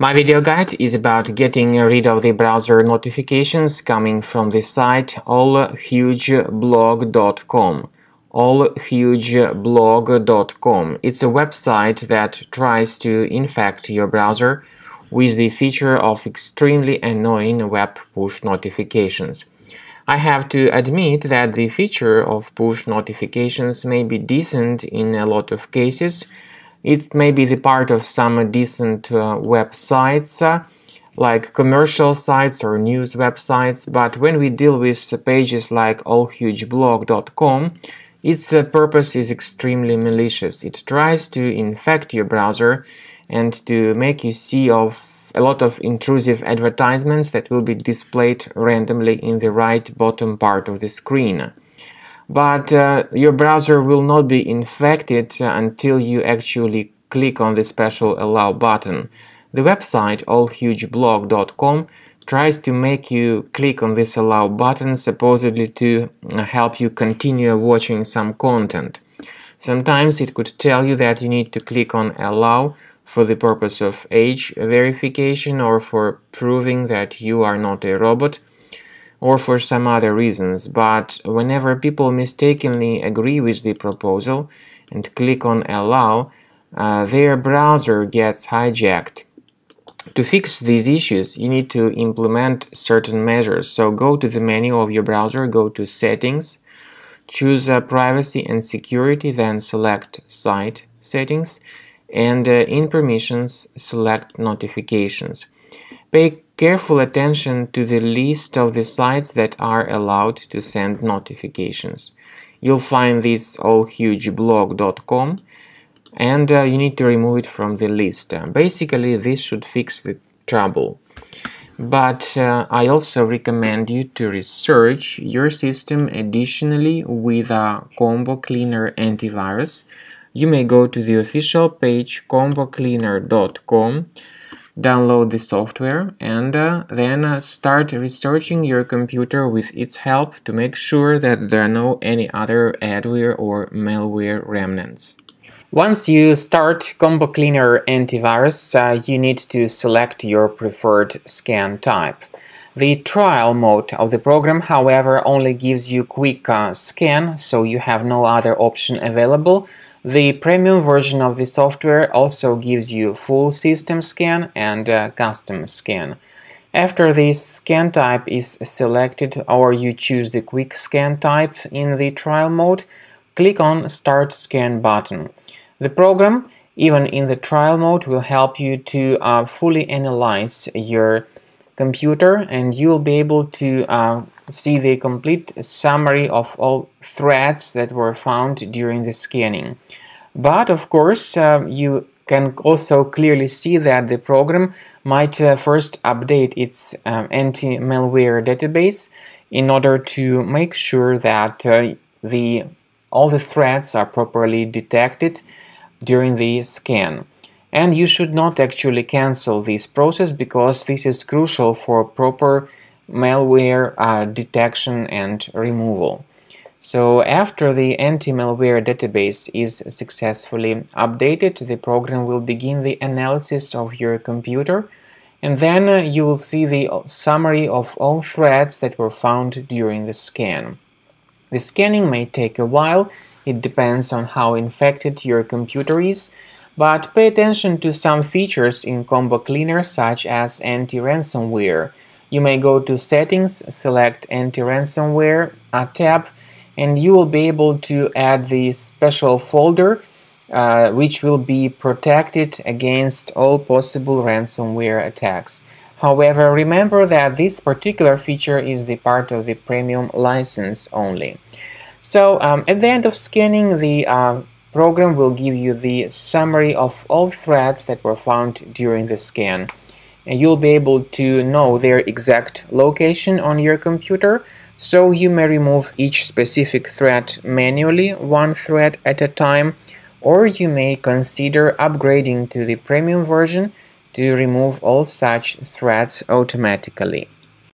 My video guide is about getting rid of the browser notifications coming from the site allhugeblog.com. allhugeblog.com. It's a website that tries to infect your browser with the feature of extremely annoying web push notifications. I have to admit that the feature of push notifications may be decent in a lot of cases. It may be the part of some decent websites, like commercial sites or news websites, but when we deal with pages like allhugeblog.com, its purpose is extremely malicious. It tries to infect your browser and to make you see a lot of intrusive advertisements that will be displayed randomly in the right bottom part of the screen. But your browser will not be infected until you actually click on the special Allow button. The website allhugeblog.com tries to make you click on this Allow button, supposedly to help you continue watching some content. Sometimes it could tell you that you need to click on Allow for the purpose of age verification, or for proving that you are not a robot, or for some other reasons, but whenever people mistakenly agree with the proposal and click on Allow, their browser gets hijacked. To fix these issues, you need to implement certain measures. So go to the menu of your browser, go to Settings, choose Privacy and Security, then select Site Settings, and in Permissions, select Notifications. Pay careful attention to the list of the sites that are allowed to send notifications. You'll find this allhugeblog.com, and you need to remove it from the list. Basically, this should fix the trouble. But I also recommend you to research your system additionally with a Combo Cleaner antivirus. You may go to the official page combocleaner.com, download the software, and then start researching your computer with its help to make sure that there are no any other adware or malware remnants. Once you start Combo Cleaner antivirus, you need to select your preferred scan type. The trial mode of the program, however, only gives you quick scan, so you have no other option available. The premium version of the software also gives you full system scan and custom scan. After this scan type is selected, or you choose the quick scan type in the trial mode, click on Start Scan button. The program, even in the trial mode, will help you to fully analyze your computer, and you'll be able to see the complete summary of all threads that were found during the scanning. But of course, you can also clearly see that the program might first update its anti-malware database in order to make sure that all the threads are properly detected during the scan. And you should not actually cancel this process, because this is crucial for proper malware detection and removal. So after the anti-malware database is successfully updated, the program will begin the analysis of your computer, and then you will see the summary of all threads that were found during the scan. The scanning may take a while. It depends on how infected your computer is, but pay attention to some features in Combo Cleaner, such as anti-ransomware. You may go to Settings, select Anti-ransomware tab, and you will be able to add the special folder which will be protected against all possible ransomware attacks. However, remember that this particular feature is the part of the premium license only. So at the end of scanning, the program will give you the summary of all threads that were found during the scan, and you'll be able to know their exact location on your computer, so you may remove each specific thread manually, one thread at a time, or you may consider upgrading to the premium version to remove all such threads automatically.